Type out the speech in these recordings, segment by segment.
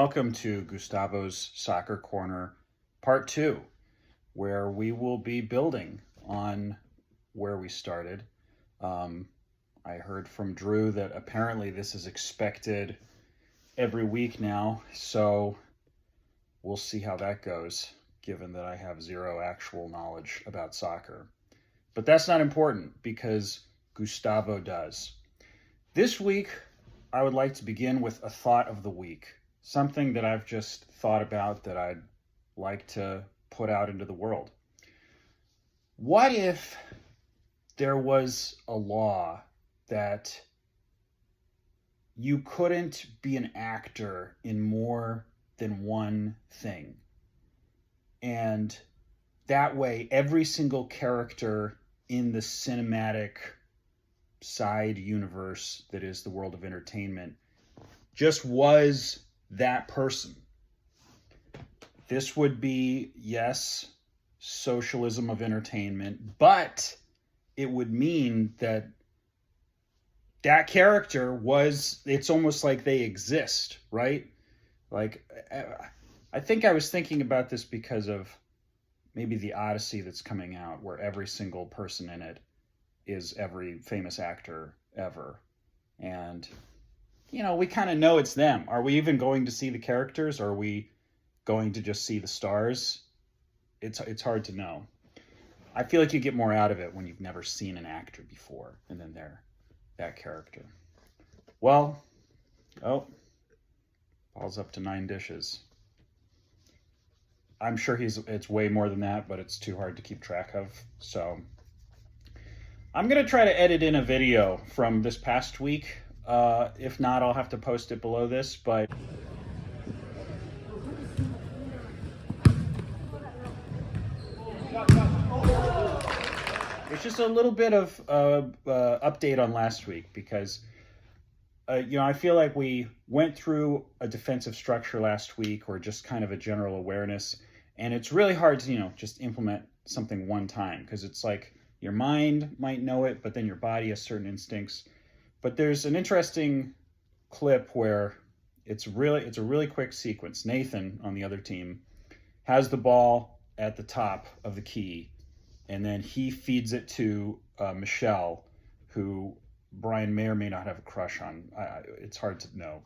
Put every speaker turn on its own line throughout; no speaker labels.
welcome to Gustavo's Soccer Corner Part 2, where we will be building on where we started. I heard from Drew that apparently this is expected every week now, so we'll see how that goes, given that I have zero actual knowledge about soccer. But that's not important because Gustavo does. This week, I would like to begin with a thought of the week, something that I've just thought about that I'd like to put out into the world. What if there was a law that you couldn't be an actor in more than one thing? And that way, every single character in the cinematic side universe that is the world of entertainment just was that person. This would be, yes, socialism of entertainment, but it would mean that that character was, it's almost like they exist, right? Like, I think I was thinking about this because of maybe the Odyssey that's coming out, where every single person in it is every famous actor ever. And, you know, we kind of know it's them. Are we even going to see the characters? Or are we going to just see the stars? It's hard to know. I feel like you get more out of it when you've never seen an actor before, and then they're that character. Well, Paul's up to 9 dishes. I'm sure it's way more than that, but it's too hard to keep track of. So I'm going to try to edit in a video from this past week. If not, I'll have to post it below this, but it's just a little bit of update on last week because, I feel like we went through a defensive structure last week, or just kind of a general awareness, and it's really hard to, just implement something one time, because it's like your mind might know it, but then your body has certain instincts. But there's an interesting clip where it's a really quick sequence. Nathan on the other team has the ball at the top of the key, and then he feeds it to Michelle, who Brian may or may not have a crush on. It's hard to know.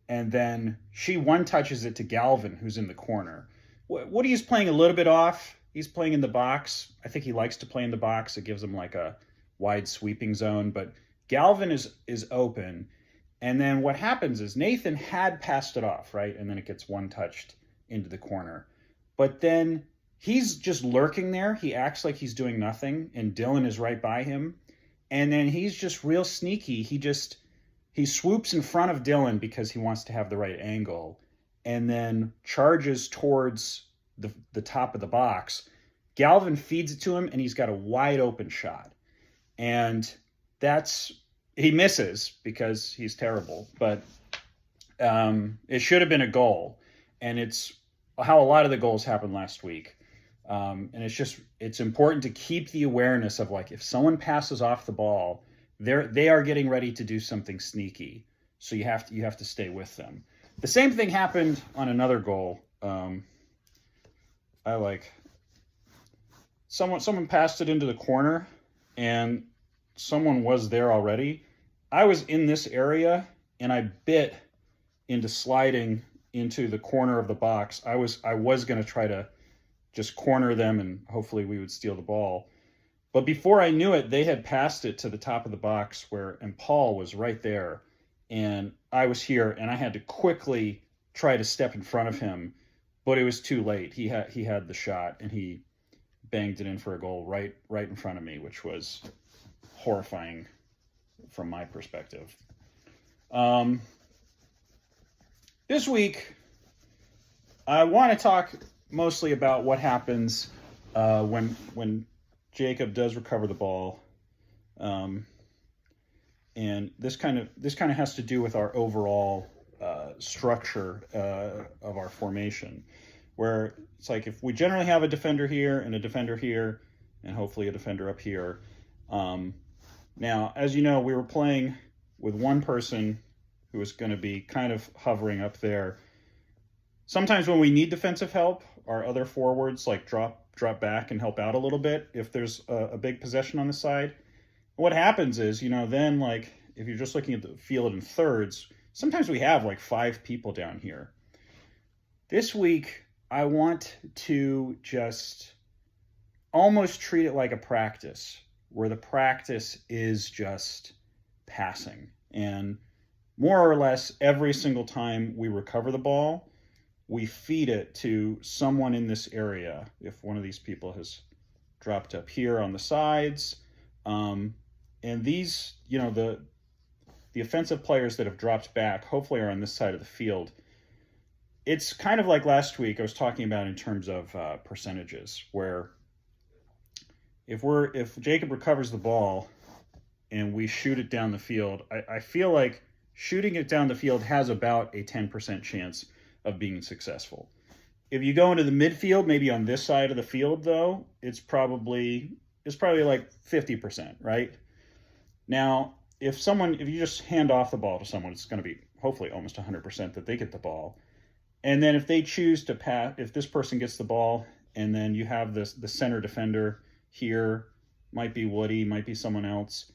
And then she one-touches it to Galvin, who's in the corner. Woody's playing a little bit off. He's playing in the box. I think he likes to play in the box. It gives him like a wide sweeping zone. But Galvin is open. And then what happens is Nathan had passed it off, right? And then it gets one-touched into the corner. But then he's just lurking there. He acts like he's doing nothing. And Dylan is right by him. And then he's just real sneaky. He swoops in front of Dylan because he wants to have the right angle, and then charges towards the top of the box. Galvin feeds it to him, and he's got a wide open shot. And he misses because he's terrible, but it should have been a goal. And it's how a lot of the goals happened last week. And it's important to keep the awareness of, like, if someone passes off the ball, they are getting ready to do something sneaky. So you have to stay with them. The same thing happened on another goal. Someone passed it into the corner, and someone was there already. I was in this area, and I bit into sliding into the corner of the box. I was going to try to just corner them, and hopefully we would steal the ball. But before I knew it, they had passed it to the top of the box and Paul was right there. And I was here, and I had to quickly try to step in front of him, but it was too late. He had the shot, and he banged it in for a goal right in front of me, which was horrifying from my perspective. This week, I want to talk mostly about what happens when Jacob does recover the ball, and this kind of has to do with our overall structure of our formation, where it's like if we generally have a defender here and a defender here, and hopefully a defender up here. Now, as you know, we were playing with one person who is going to be kind of hovering up there. Sometimes when we need defensive help, our other forwards like drop back and help out a little bit if there's a big possession on the side. What happens is, then like if you're just looking at the field in thirds, sometimes we have like 5 people down here. This week, I want to just almost treat it like a practice, where the practice is just passing. And more or less every single time we recover the ball, we feed it to someone in this area. If one of these people has dropped up here on the sides, and these, the offensive players that have dropped back, hopefully are on this side of the field. It's kind of like last week I was talking about in terms of percentages, where if Jacob recovers the ball and we shoot it down the field, I feel like shooting it down the field has about a 10% chance of being successful. If you go into the midfield, maybe on this side of the field, though, it's probably like 50%, right? Now, if you just hand off the ball to someone, it's going to be hopefully almost 100% that they get the ball. And then if they choose to pass, if this person gets the ball, and then you have the center defender here, might be Woody, might be someone else,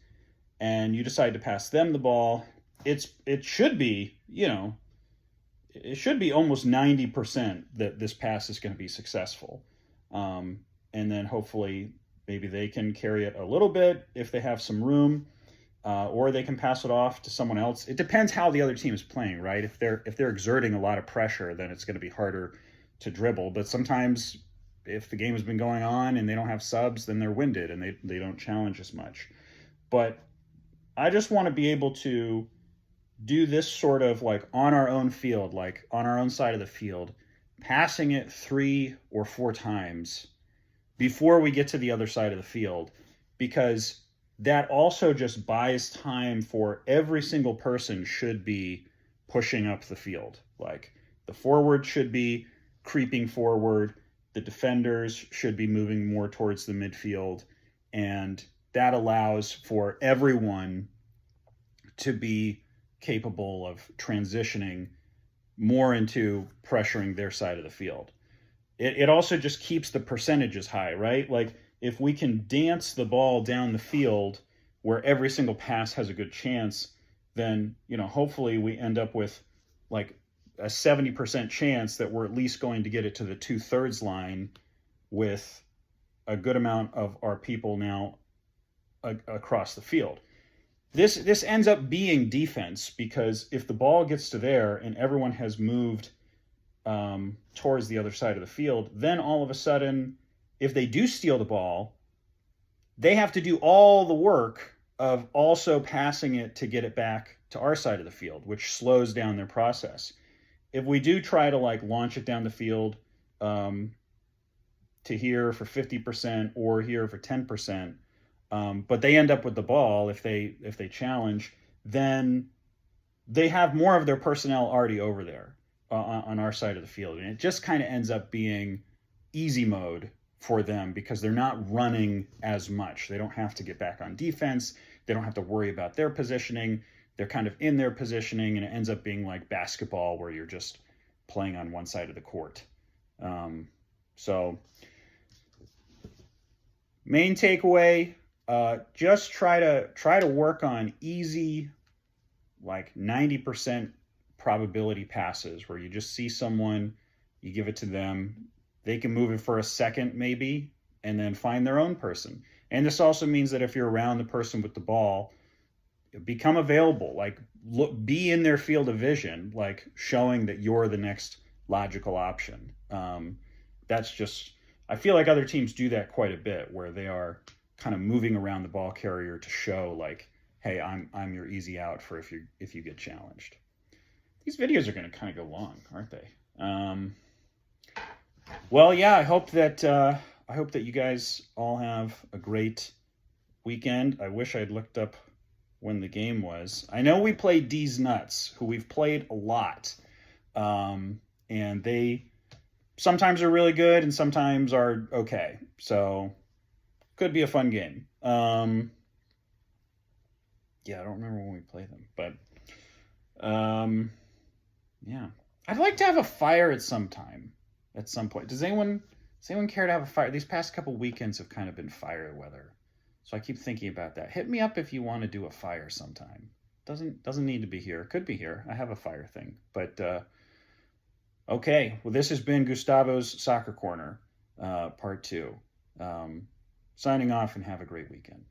and you decide to pass them the ball, it should be, it should be almost 90% that this pass is going to be successful. And then hopefully maybe they can carry it a little bit if they have some room, or they can pass it off to someone else. It depends how the other team is playing, right? If they're exerting a lot of pressure, then it's going to be harder to dribble. But sometimes if the game has been going on and they don't have subs, then they're winded and they don't challenge as much. But I just want to be able to do this sort of like on our own field, like on our own side of the field, passing it 3 or 4 times before we get to the other side of the field, because that also just buys time for every single person should be pushing up the field. Like the forward should be creeping forward, the defenders should be moving more towards the midfield, and that allows for everyone to be capable of transitioning more into pressuring their side of the field. It also just keeps the percentages high, right? Like if we can dance the ball down the field where every single pass has a good chance, then, hopefully we end up with like a 70% chance that we're at least going to get it to the 2/3 line with a good amount of our people now across the field. This ends up being defense, because if the ball gets to there and everyone has moved towards the other side of the field, then all of a sudden, if they do steal the ball, they have to do all the work of also passing it to get it back to our side of the field, which slows down their process. If we do try to like launch it down the field to here for 50% or here for 10%, but they end up with the ball if they challenge, then they have more of their personnel already over there on our side of the field. And it just kind of ends up being easy mode for them because they're not running as much. They don't have to get back on defense. They don't have to worry about their positioning. They're kind of in their positioning, and it ends up being like basketball where you're just playing on one side of the court. So main takeaway, just try to work on easy, like 90% probability passes where you just see someone, you give it to them, they can move it for a second maybe, and then find their own person. And this also means that if you're around the person with the ball, become available, like be in their field of vision, like showing that you're the next logical option. That's just, I feel like other teams do that quite a bit, where they are kind of moving around the ball carrier to show like, hey, I'm your easy out for if you get challenged. These videos are going to kind of go long, aren't they? Well, yeah, I hope that you guys all have a great weekend. I wish I'd looked up when the game was. I know we played D's Nuts, who we've played a lot, and they sometimes are really good and sometimes are okay. So could be a fun game. Yeah, I don't remember when we played them, but Yeah. I'd like to have a fire at some time, at some point. Does anyone care to have a fire? These past couple weekends have kind of been fire weather. So I keep thinking about that. Hit me up if you want to do a fire sometime. Doesn't need to be here. Could be here. I have a fire thing. But okay. Well, this has been Gustavo's Soccer Corner, part two. Signing off and have a great weekend.